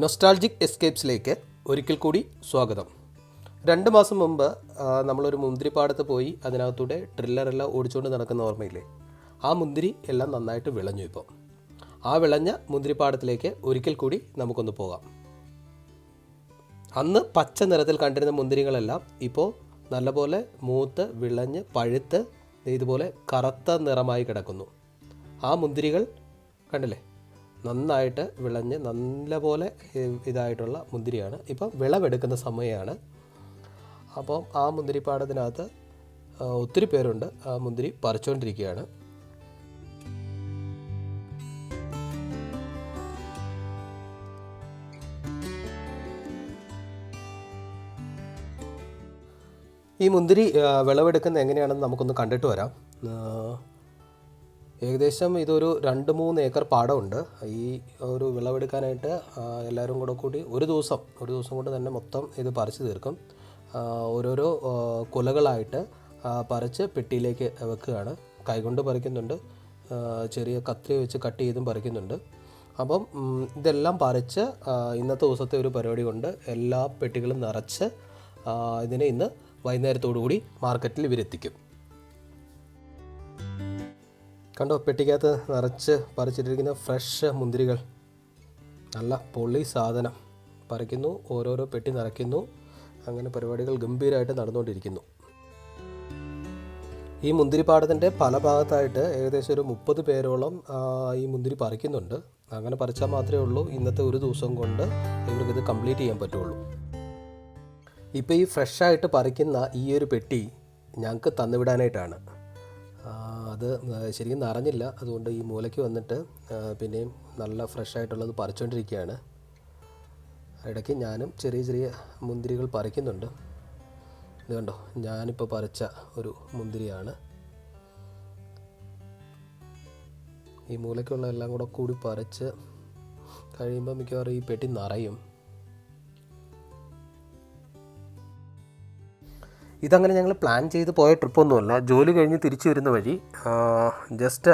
Nostalgic എസ്കേപ്സിലേക്ക് ഒരിക്കൽ കൂടി സ്വാഗതം. 2 മാസം മുമ്പ് നമ്മളൊരു മുന്തിരിപ്പാടത്ത് പോയി അതിനകത്തൂടെ ട്രില്ലറെല്ലാം ഓടിച്ചുകൊണ്ട് നടക്കുന്ന ഓർമ്മയില്ലേ? ആ മുന്തിരി എല്ലാം നന്നായിട്ട് വിളഞ്ഞു. ഇപ്പോൾ ആ വിളഞ്ഞ മുന്തിരിപ്പാടത്തിലേക്ക് ഒരിക്കൽ കൂടി നമുക്കൊന്ന് പോകാം. അന്ന് പച്ച നിറത്തിൽ കണ്ടിരുന്ന മുന്തിരികളെല്ലാം ഇപ്പോൾ നല്ലപോലെ മൂത്ത് വിളഞ്ഞ് പഴുത്ത് ഇതുപോലെ കറുത്ത നിറമായി കിടക്കുന്നു. ആ മുന്തിരികൾ കണ്ടില്ലേ, നന്നായിട്ട് വിളഞ്ഞ് നല്ലപോലെ ഇതായിട്ടുള്ള മുന്തിരിയാണ്. ഇപ്പം വിളവെടുക്കുന്ന സമയമാണ്. അപ്പം ആ മുന്തിരിപ്പാടത്തിനകത്ത് ഒത്തിരി പേരുണ്ട്. ആ മുന്തിരി പറിച്ചുകൊണ്ടിരിക്കുകയാണ്. ഈ മുന്തിരി വിളവെടുക്കുന്നത് എങ്ങനെയാണെന്ന് നമുക്കൊന്ന് കണ്ടിട്ട് വരാം. ഏകദേശം ഇതൊരു 2-3 ഏക്കർ പാടമുണ്ട്. ഈ ഒരു വിളവെടുക്കാനായിട്ട് എല്ലാവരും കൂടി ഒരു ദിവസം കൊണ്ട് തന്നെ മൊത്തം ഇത് പറിച്ച് തീർക്കും. ഓരോരോ കുലകളായിട്ട് പറിച്ച് പെട്ടിയിലേക്ക് വെക്കുകയാണ്. കൈകൊണ്ട് പറിക്കുന്നുണ്ട്, ചെറിയ കത്തി വെച്ച് കട്ട് ചെയ്തും പറിക്കുന്നുണ്ട്. അപ്പം ഇതെല്ലാം പറിച്ച് ഇന്നത്തെ ദിവസത്തെ ഒരു പരിപാടി കൊണ്ട് എല്ലാ പെട്ടികളും നിറച്ച് ഇതിനെ ഇന്ന് വൈകുന്നേരത്തോടു കൂടി മാർക്കറ്റിൽ ഇവരെത്തിക്കും. കണ്ടോ, പെട്ടിക്കകത്ത് നിറച്ച് പറിച്ചിട്ടിരിക്കുന്ന ഫ്രഷ് മുന്തിരികൾ. നല്ല പൊള്ളി സാധനം. പറിക്കുന്നു, ഓരോരോ പെട്ടി നിറയ്ക്കുന്നു. അങ്ങനെ പരിപാടികൾ ഗംഭീരമായിട്ട് നടന്നുകൊണ്ടിരിക്കുന്നു. ഈ മുന്തിരിപ്പാടത്തിൻ്റെ പല ഭാഗത്തായിട്ട് ഏകദേശം ഒരു 30 പേരോളം ഈ മുന്തിരി പറിക്കുന്നുണ്ട്. അങ്ങനെ പറിച്ചാൽ മാത്രമേ ഉള്ളൂ ഇന്നത്തെ ഒരു ദിവസം കൊണ്ട് ഇവർക്കിത് കംപ്ലീറ്റ് ചെയ്യാൻ പറ്റുള്ളൂ. ഇപ്പോൾ ഈ ഫ്രഷായിട്ട് പറിക്കുന്ന ഈ ഒരു പെട്ടി ഞങ്ങൾക്ക് തന്നുവിടാനായിട്ടാണ്. അത് ശരിക്കും നിറഞ്ഞില്ല. അതുകൊണ്ട് ഈ മൂലയ്ക്ക് വന്നിട്ട് പിന്നെയും നല്ല ഫ്രഷായിട്ടുള്ളത് പറിച്ചുകൊണ്ടിരിക്കുകയാണ്. ഇടയ്ക്ക് ഞാനും ചെറിയ ചെറിയ മുന്തിരികൾ പറിക്കുന്നുണ്ട്. ഇത് കണ്ടോ, ഞാനിപ്പോൾ പറിച്ച ഒരു മുന്തിരിയാണ്. ഈ മൂലയ്ക്കുള്ള എല്ലാം കൂടി പറിച്ച് കഴിയുമ്പോൾ മിക്കവാറും ഈ പെട്ടി നിറയും. ഇതങ്ങനെ ഞങ്ങൾ പ്ലാൻ ചെയ്ത് പോയ ട്രിപ്പൊന്നുമല്ല. ജോലി കഴിഞ്ഞ് തിരിച്ചു വരുന്ന വഴി ജസ്റ്റ്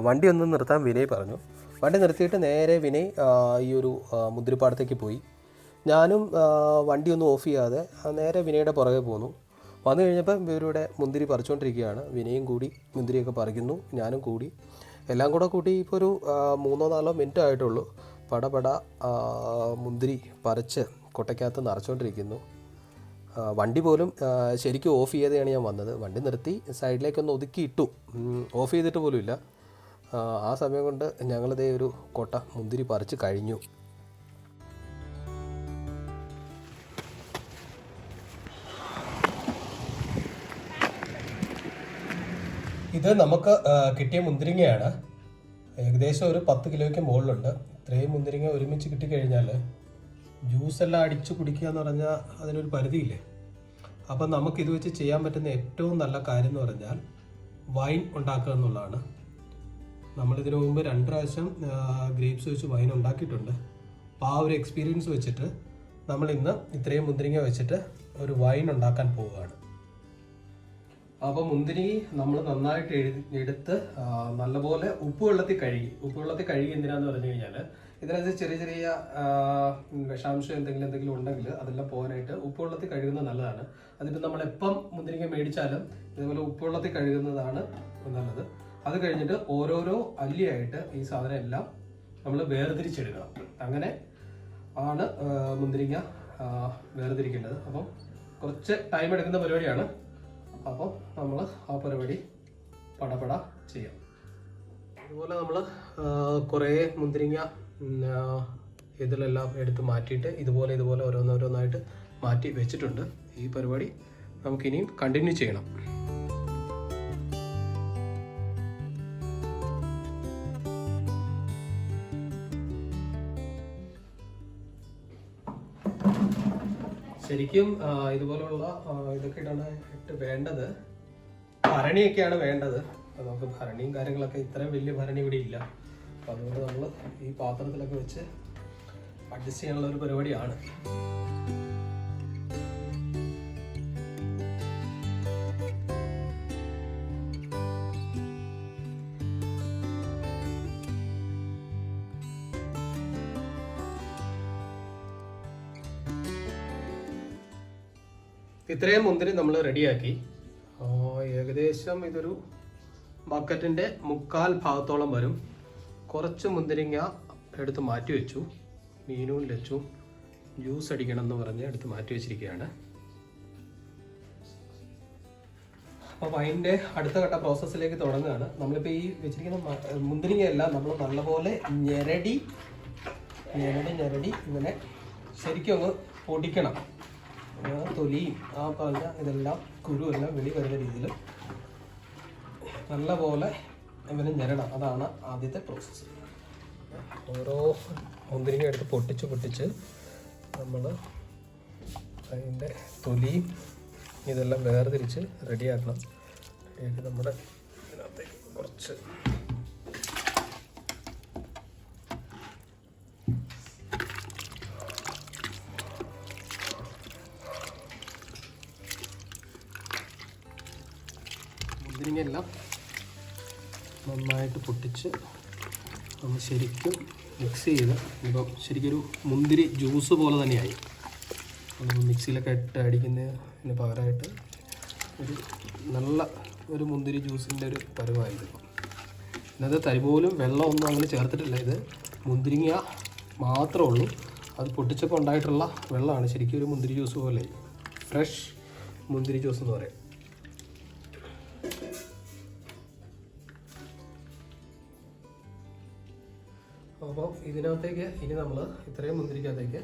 വണ്ടി ഒന്ന് നിർത്താൻ വിനയ് പറഞ്ഞു. വണ്ടി നിർത്തിയിട്ട് നേരെ വിനയ് ഈ ഒരു മുന്തിരിപ്പാടത്തേക്ക് പോയി. ഞാനും വണ്ടി ഒന്നും ഓഫ് ചെയ്യാതെ നേരെ വിനയുടെ പുറകെ പോന്നു. വന്നു കഴിഞ്ഞപ്പോൾ ഇവരുടെ മുന്തിരി പറിച്ചുകൊണ്ടിരിക്കുകയാണ്. വിനയും കൂടി മുന്തിരിയൊക്കെ പറിക്കുന്നു, ഞാനും കൂടി. എല്ലാം കൂടി ഇപ്പോൾ ഒരു 3-4 മിനിറ്റ് ആയിട്ടുള്ളൂ. പടപട മുന്തിരി പറിച്ച് കൊട്ടയ്ക്കകത്ത് നിറച്ചുകൊണ്ടിരിക്കുന്നു. വണ്ടി പോലും ശരിക്കും ഓഫ് ചെയ്തെയാണ് ഞാൻ വന്നത്. വണ്ടി നിർത്തി സൈഡിലേക്കൊന്ന് ഒതുക്കിയിട്ടു, ഓഫ് ചെയ്തിട്ട് പോലും ഇല്ല. ആ സമയം കൊണ്ട് ഞങ്ങളിതേ ഒരു കൊട്ട മുന്തിരി പറിച്ച് കഴിഞ്ഞു. ഇത് നമുക്ക് കിട്ടിയ മുന്തിരിങ്ങയാണ്. ഏകദേശം ഒരു 10 കിലോയ്ക്ക് മുകളിലുണ്ട്. ഇത്രയും മുന്തിരിങ്ങ ഒരുമിച്ച് കിട്ടിക്കഴിഞ്ഞാൽ ജ്യൂസെല്ലാം അടിച്ച് കുടിക്കുക എന്ന് പറഞ്ഞാൽ അതിനൊരു പരിധിയില്ലേ. അപ്പം നമുക്കിത് വെച്ച് ചെയ്യാൻ പറ്റുന്ന ഏറ്റവും നല്ല കാര്യം എന്ന് പറഞ്ഞാൽ വൈൻ ഉണ്ടാക്കുക എന്നുള്ളതാണ്. നമ്മളിതിനു മുമ്പ് 2 പ്രാവശ്യം ഗ്രേപ്സ് വെച്ച് വൈൻ ഉണ്ടാക്കിയിട്ടുണ്ട്. അപ്പോൾ ആ ഒരു എക്സ്പീരിയൻസ് വെച്ചിട്ട് നമ്മളിന്ന് ഇത്രയും മുന്തിരിങ്ങ വെച്ചിട്ട് ഒരു വൈൻ ഉണ്ടാക്കാൻ പോവുകയാണ്. അപ്പോൾ മുന്തിരി നമ്മൾ നന്നായിട്ട് എടുത്ത് നല്ലപോലെ ഉപ്പുവെള്ളത്തിൽ കഴുകി എന്തിനാന്ന് പറഞ്ഞു കഴിഞ്ഞാൽ ഇതിനകത്ത് ചെറിയ ചെറിയ വിഷാംശം എന്തെങ്കിലും ഉണ്ടെങ്കിൽ അതെല്ലാം പോകാനായിട്ട് ഉപ്പുവെള്ളത്തിൽ കഴുകുന്നത് നല്ലതാണ്. അതിപ്പോൾ നമ്മൾ എപ്പം മുന്തിരിങ്ങ മേടിച്ചാലും ഇതുപോലെ ഉപ്പുവെള്ളത്തിൽ കഴുകുന്നതാണ് നല്ലത്. അത് കഴിഞ്ഞിട്ട് ഓരോരോ അല്ലിയായിട്ട് ഈ സാധനം എല്ലാം നമ്മൾ വേർതിരിച്ചെടുക്കണം. അങ്ങനെ ആണ് മുന്തിരിങ്ങ വേർതിരിക്കേണ്ടത്. അപ്പം കുറച്ച് ടൈം എടുക്കുന്ന പരിപാടിയാണ്. അപ്പോൾ നമ്മൾ ആ പരിപാടി പടപട ചെയ്യാം. അതുപോലെ നമ്മൾ കുറേ മുന്തിരിങ്ങ ഇതിലെല്ലാം എടുത്ത് മാറ്റിയിട്ട് ഇതുപോലെ ഓരോന്നോരോന്നായിട്ട് മാറ്റി വെച്ചിട്ടുണ്ട്. ഈ പരിപാടി നമുക്കിനിയും കണ്ടിന്യൂ ചെയ്യണം. ശരിക്കും ഇതുപോലുള്ള ഇതൊക്കെ ഇട്ട് വേണ്ടത് ഭരണിയൊക്കെയാണ് വേണ്ടത്. അപ്പോൾ നമുക്ക് ഭരണിയും കാര്യങ്ങളൊക്കെ ഇത്രയും വലിയ ഭരണി ഇവിടെ ഇല്ല. അപ്പോൾ അതുകൊണ്ട് നമ്മൾ ഈ പാത്രത്തിലൊക്കെ വെച്ച് അഡ്ജസ്റ്റ് ചെയ്യാനുള്ള ഒരു പരിപാടിയാണ്. ഇത്രയും മുന്തിരി നമ്മൾ റെഡിയാക്കി. ഏകദേശം ഇതൊരു ബക്കറ്റിൻ്റെ 3/4 ഭാഗത്തോളം വരും. കുറച്ച് മുന്തിരിങ്ങ എടുത്ത് മാറ്റി വെച്ചു. മീനും ലച്ചും ജ്യൂസ് അടിക്കണം എന്ന് പറഞ്ഞ് എടുത്ത് മാറ്റി വെച്ചിരിക്കുകയാണ്. അപ്പോൾ വൈൻ്റെ അടുത്ത ഘട്ട പ്രോസസ്സിലേക്ക് തുടങ്ങുകയാണ്. നമ്മളിപ്പോൾ ഈ വെച്ചിരിക്കുന്ന മുന്തിരിങ്ങയെല്ലാം നമ്മൾ നല്ലപോലെ ഞെരടി ഇങ്ങനെ ശരിക്കും അങ്ങ് പൊടിക്കണം. തൊലിയും ആ പറഞ്ഞ ഇതെല്ലാം കുരുവെല്ലാം വെളി വരുന്ന രീതിയിൽ നല്ലപോലെ ഇവന് ഞെരടണം. അതാണ് ആദ്യത്തെ പ്രോസസ്സ്. ഓരോ മുന്തിരിങ്ങ എടുത്ത് പൊട്ടിച്ച് നമ്മൾ അതിൻ്റെ തൊലിയും ഇതെല്ലാം വേർതിരിച്ച് റെഡിയാക്കണം. നമ്മുടെ ഇതിനകത്തേക്ക് കുറച്ച് മുന്തിരിങ്ങയെല്ലാം നന്നായിട്ട് പൊട്ടിച്ച് നമ്മൾ ശരിക്കും മിക്സ് ചെയ്ത് ഇപ്പം ശരിക്കൊരു മുന്തിരി ജ്യൂസ് പോലെ തന്നെയായി. മിക്സിയിലൊക്കെ ഇട്ട് അടിക്കുന്നതിന് പകരമായിട്ട് ഒരു നല്ല ഒരു മുന്തിരി ജ്യൂസിൻ്റെ ഒരു പരുവായിരുന്നു. ഇന്നത്തെ തരി പോലും വെള്ളമൊന്നും അങ്ങനെ ചേർത്തിട്ടില്ല. ഇത് മുന്തിരിങ്ങ മാത്രമേ ഉള്ളൂ. അത് പൊട്ടിച്ചപ്പോൾ ഉണ്ടായിട്ടുള്ള വെള്ളമാണ് ശരിക്കും ഒരു മുന്തിരി ജ്യൂസ് പോലെ. ഫ്രഷ് മുന്തിരി ജ്യൂസ് എന്ന് പറയും. അപ്പോൾ ഇതിനകത്തേക്ക് ഇനി നമ്മൾ ഇത്രയും മുന്തിരിക്കകത്തേക്ക്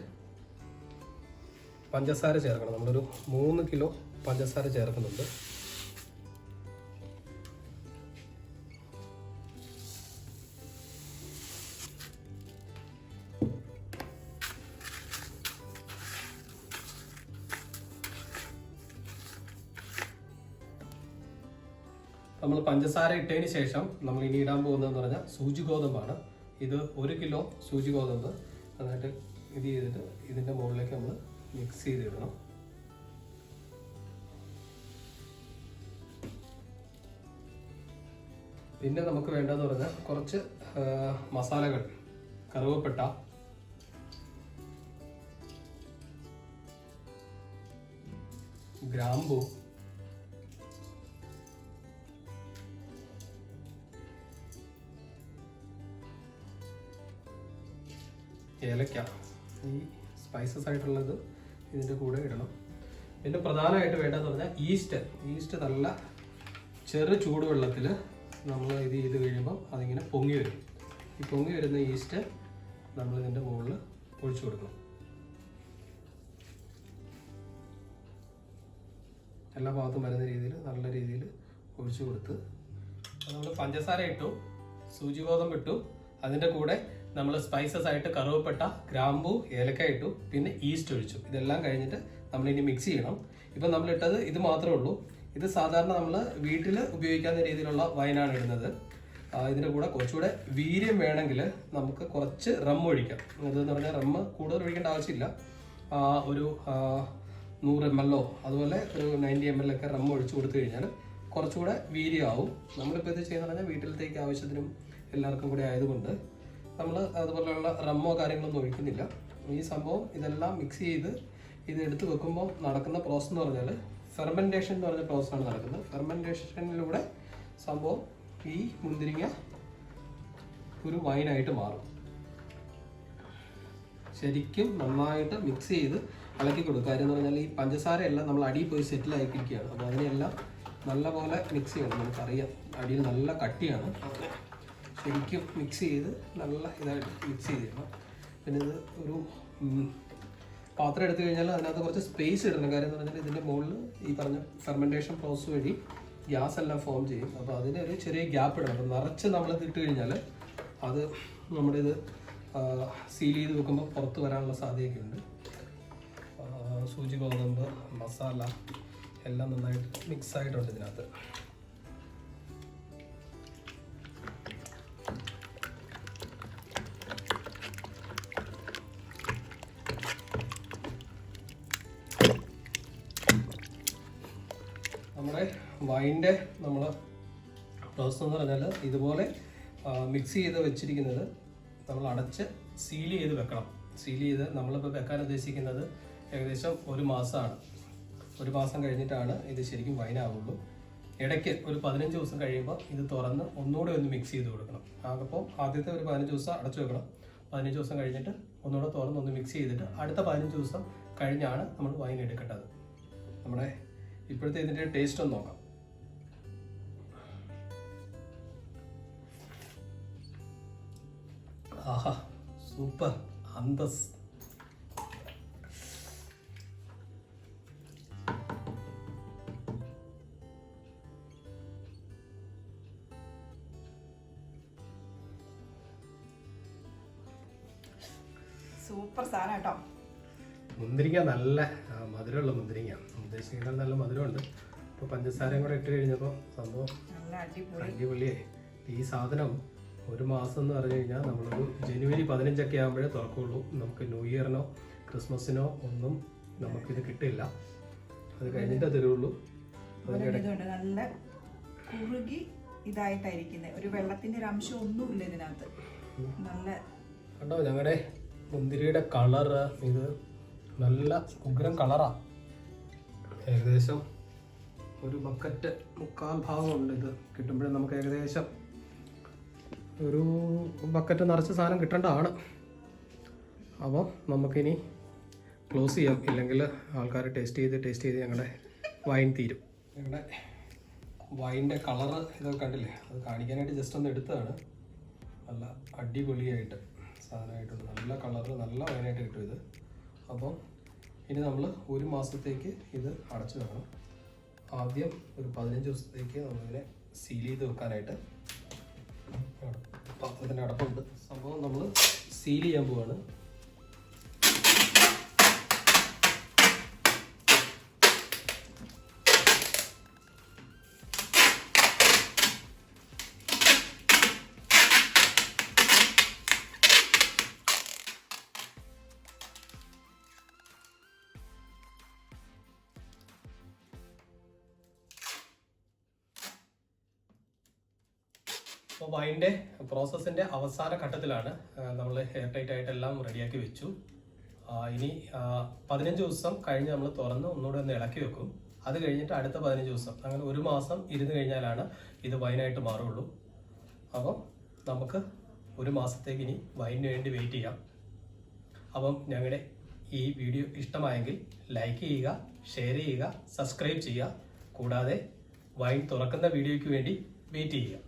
പഞ്ചസാര ചേർക്കണം. നമ്മളൊരു 3 കിലോ പഞ്ചസാര ചേർക്കുന്നുണ്ട്. നമ്മൾ പഞ്ചസാര ഇട്ടതിന് ശേഷം നമ്മൾ ഇനി ഇടാൻ പോകുന്നതെന്ന് പറഞ്ഞാൽ സൂചി ഗോതമ്പാണ്. ഇത് 1 കിലോ സൂചി ഗോതമ്പ് നന്നായിട്ട് ഇത് ചെയ്തിട്ട് ഇതിൻ്റെ മുകളിലേക്ക് നമ്മൾ മിക്സ് ചെയ്തിടണം. പിന്നെ നമുക്ക് വേണ്ടതെന്ന് പറഞ്ഞാൽ കുറച്ച് മസാലകൾ, കറുവപ്പട്ട, ഗ്രാമ്പൂ, ഏലക്ക, ഈ സ്പൈസസ് ആയിട്ടുള്ളത് ഇതിൻ്റെ കൂടെ ഇടണം. പിന്നെ പ്രധാനമായിട്ട് വേണ്ടതെന്ന് പറഞ്ഞാൽ ഈസ്റ്റ് നല്ല ചെറു ചൂടുവെള്ളത്തിൽ നമ്മൾ ഇത് ചെയ്ത് കഴിയുമ്പം അതിങ്ങനെ പൊങ്ങി വരും. ഈ പൊങ്ങി വരുന്ന ഈസ്റ്റ് നമ്മൾ ഇതിൻ്റെ മുകളിൽ ഒഴിച്ചു കൊടുക്കണം. എല്ലാ ഭാഗത്തും വരുന്ന രീതിയിൽ നല്ല രീതിയിൽ ഒഴിച്ചു കൊടുത്ത് നമ്മൾ പഞ്ചസാര ഇട്ടു, സൂചി ഗോതമ്പ് ഇട്ടു, അതിൻ്റെ കൂടെ നമ്മൾ സ്പൈസസ് ആയിട്ട് കറുവപ്പട്ട, ഗ്രാമ്പൂ, ഏലക്ക ഇട്ടു, പിന്നെ ഈസ്റ്റ് ഒഴിച്ചു. ഇതെല്ലാം കഴിഞ്ഞിട്ട് നമ്മളിനി മിക്സ് ചെയ്യണം. ഇപ്പം നമ്മളിട്ടത് ഇത് മാത്രമേ ഉള്ളൂ. ഇത് സാധാരണ നമ്മൾ വീട്ടിൽ ഉപയോഗിക്കാവുന്ന രീതിയിലുള്ള വൈനാണ് ഇടുന്നത്. ഇതിൻ്റെ കൂടെ കുറച്ചുകൂടെ വീര്യം വേണമെങ്കിൽ നമുക്ക് കുറച്ച് റം ഒഴിക്കാം. അതെന്ന് പറഞ്ഞാൽ റമ്മ് കൂടുതൽ ഒഴിക്കേണ്ട ആവശ്യമില്ല. ഒരു 100 ml അതുപോലെ ഒരു 90 ml ഒക്കെ റം ഒഴിച്ചു കൊടുത്തു കഴിഞ്ഞാൽ കുറച്ചുകൂടെ വീര്യമാവും. നമ്മളിപ്പോൾ ഇത് ചെയ്യുന്നത് പറഞ്ഞാൽ വീട്ടിലത്തേക്ക് ആവശ്യത്തിനും എല്ലാവർക്കും കൂടെ ആയതുകൊണ്ട് നമ്മൾ അതുപോലെയുള്ള റമ്മോ കാര്യങ്ങളൊന്നും ഒഴിക്കുന്നില്ല. ഈ സംഭവം ഇതെല്ലാം മിക്സ് ചെയ്ത് ഇത് എടുത്ത് വെക്കുമ്പോൾ നടക്കുന്ന പ്രോസസ്സ് എന്ന് പറഞ്ഞാൽ ഫെർമെൻറ്റേഷൻ എന്ന് പറഞ്ഞ പ്രോസസ്സാണ് നടക്കുന്നത്. ഫെർമെൻറ്റേഷനിലൂടെ സംഭവം ഈ മുന്തിരിങ്ങ ഒരു വൈനായിട്ട് മാറും. ശരിക്കും നന്നായിട്ട് മിക്സ് ചെയ്ത് ഇളക്കി കൊടുക്കുക. കാര്യം എന്ന് പറഞ്ഞാൽ ഈ പഞ്ചസാര എല്ലാം നമ്മൾ അടിയിൽ പോയി സെറ്റിലാക്കിയിരിക്കുകയാണ്. അപ്പോൾ അതിനെല്ലാം നല്ലപോലെ മിക്സ് ചെയ്യണം. നമുക്കറിയാം അടിയിൽ നല്ല കട്ടിയാണ്. ശരിക്കും മിക്സ് ചെയ്ത് നല്ല ഇതായിട്ട് മിക്സ് ചെയ്തിടണം. പിന്നെ ഇത് ഒരു പാത്രം എടുത്തു കഴിഞ്ഞാൽ അതിനകത്ത് കുറച്ച് സ്പേസ് ഇടണം. കാര്യം എന്ന് പറഞ്ഞാൽ ഇതിൻ്റെ മുകളിൽ ഈ പറഞ്ഞ ഫെർമെൻറ്റേഷൻ പ്രോസസ് വഴി ഗ്യാസ് എല്ലാം ഫോം ചെയ്യും. അപ്പോൾ അതിന് ഒരു ചെറിയ ഗ്യാപ്പ് ഇടണം. അപ്പോൾ നിറച്ച് നമ്മളിത് ഇട്ട് കഴിഞ്ഞാൽ അത് നമ്മുടെ ഇത് സീൽ ചെയ്ത് വെക്കുമ്പോൾ പുറത്ത് വരാനുള്ള സാധ്യതയൊക്കെ ഉണ്ട്. സൂചി ഗോതമ്പ്, മസാല എല്ലാം നന്നായിട്ട് മിക്സ് ആയിട്ടുണ്ട് ഇതിനകത്ത്. നമ്മുടെ വൈൻ്റെ നമ്മൾ പ്രോസസ് എന്ന് പറഞ്ഞാൽ ഇതുപോലെ മിക്സ് ചെയ്ത് വെച്ചിരിക്കുന്നത് നമ്മൾ അടച്ച് സീൽ ചെയ്ത് വെക്കണം. സീൽ ചെയ്ത് നമ്മളിപ്പോൾ വെക്കാൻ ഉദ്ദേശിക്കുന്നത് ഏകദേശം 1 മാസമാണ്. ഒരു മാസം കഴിഞ്ഞിട്ടാണ് ഇത് ശരിക്കും വൈനാവുള്ളൂ. ഇടയ്ക്ക് ഒരു 15 ദിവസം കഴിയുമ്പോൾ ഇത് തുറന്ന് ഒന്നുകൂടെ ഒന്ന് മിക്സ് ചെയ്ത് കൊടുക്കണം. അപ്പോൾ ആദ്യത്തെ ഒരു 15 ദിവസം അടച്ചു വെക്കണം. 15 ദിവസം കഴിഞ്ഞിട്ട് ഒന്നുകൂടെ തുറന്ന് ഒന്ന് മിക്സ് ചെയ്തിട്ട് അടുത്ത 15 ദിവസം കഴിഞ്ഞാണ് നമ്മൾ വൈൻ എടുക്കേണ്ടത്. നമ്മുടെ ഇപ്പോഴത്തെ ഇതിൻ്റെ ടേസ്റ്റ് ഒന്ന് നോക്കാം. ആഹാ, സൂപ്പർ അന്തസ്. സൂപ്പർ സാധനം കേട്ടോ. മുന്തിരിങ്ങ നല്ല മധുരമുള്ള മുന്തിരിങ്ങ, ഉദ്ദേശിക്കുന്നത് നല്ല മധുരമുണ്ട്. ഇപ്പോൾ പഞ്ചസാരയും കൂടെ ഇട്ട് കഴിഞ്ഞപ്പോൾ സംഭവം നല്ല അടിപൊളിയായി. ഈ സാധനം ഒരു മാസം എന്ന് പറഞ്ഞു കഴിഞ്ഞാൽ നമ്മളൊരു ജനുവരി 15 ആകുമ്പോഴേ തുറക്കുള്ളൂ. നമുക്ക് ന്യൂ ഇയറിനോ ക്രിസ്മസിനോ ഒന്നും നമുക്കിത് കിട്ടില്ല. അത് കഴിഞ്ഞിട്ടേ തരുള്ളൂ. നല്ല കുറുകി ഇതായിട്ടായിരിക്കുന്നത്. ഒരു വെള്ളത്തിന്റെ ഒരു അംശം ഒന്നുമില്ല ഇതിനകത്ത്. നല്ല കണ്ടോ ഞങ്ങളുടെ മുന്തിരിയുടെ കളറ്, ഇത് നല്ല ഉഗ്രം കളറാണ്. ഏകദേശം ഒരു ബക്കറ്റ് 3/4 ഭാഗമുണ്ട്. ഇത് കിട്ടുമ്പോഴേ നമുക്ക് ഏകദേശം ഒരു ബക്കറ്റ് നിറച്ച് സാധനം കിട്ടേണ്ടതാണ്. അപ്പോൾ നമുക്കിനി ക്ലോസ് ചെയ്യാം, ഇല്ലെങ്കിൽ ആൾക്കാർ ടേസ്റ്റ് ചെയ്ത് ഞങ്ങളുടെ വൈൻ തീരും. ഞങ്ങളുടെ വൈൻ്റെ കളറ് ഇതൊക്കെ കണ്ടില്ലേ, അത് കാണിക്കാനായിട്ട് ജസ്റ്റ് ഒന്ന് എടുത്തതാണ്. നല്ല അടിപൊളിയായിട്ട് സാധനമായിട്ടുണ്ട്. നല്ല കളറ്, നല്ല വൈനായിട്ട് കിട്ടും ഇത്. അപ്പോൾ ഇനി നമ്മൾ ഒരു മാസത്തേക്ക് ഇത് അടച്ചു വെക്കണം. ആദ്യം ഒരു 15 ദിവസത്തേക്ക് നമ്മളിതിനെ സീൽ ചെയ്ത് വെക്കാനായിട്ട് പാത്രത്തിൻ്റെ അടപ്പുണ്ട്. സംഭവം നമ്മൾ സീൽ ചെയ്യാൻ പോവാണ്. അപ്പോൾ വൈൻ്റെ പ്രോസസ്സിൻ്റെ അവസാന ഘട്ടത്തിലാണ്. നമ്മൾ എയർ ടൈറ്റ് ആയിട്ട് എല്ലാം റെഡിയാക്കി വെച്ചു. ഇനി 15 ദിവസം കഴിഞ്ഞ് നമ്മൾ തുറന്ന് ഒന്നുകൂടെ ഒന്ന് ഇളക്കി വെക്കും. അത് കഴിഞ്ഞിട്ട് അടുത്ത 15 ദിവസം, അങ്ങനെ ഒരു മാസം ഇരുന്ന് കഴിഞ്ഞാലാണ് ഇത് വൈനായിട്ട് മാറുള്ളൂ. അപ്പം നമുക്ക് ഒരു മാസത്തേക്ക് ഇനി വൈനിന് വേണ്ടി വെയിറ്റ് ചെയ്യാം. അപ്പം ഞങ്ങളുടെ ഈ വീഡിയോ ഇഷ്ടമായെങ്കിൽ ലൈക്ക് ചെയ്യുക, ഷെയർ ചെയ്യുക, സബ്സ്ക്രൈബ് ചെയ്യുക. കൂടാതെ വൈൻ തുറക്കുന്ന വീഡിയോയ്ക്ക് വേണ്ടി വെയിറ്റ് ചെയ്യുക.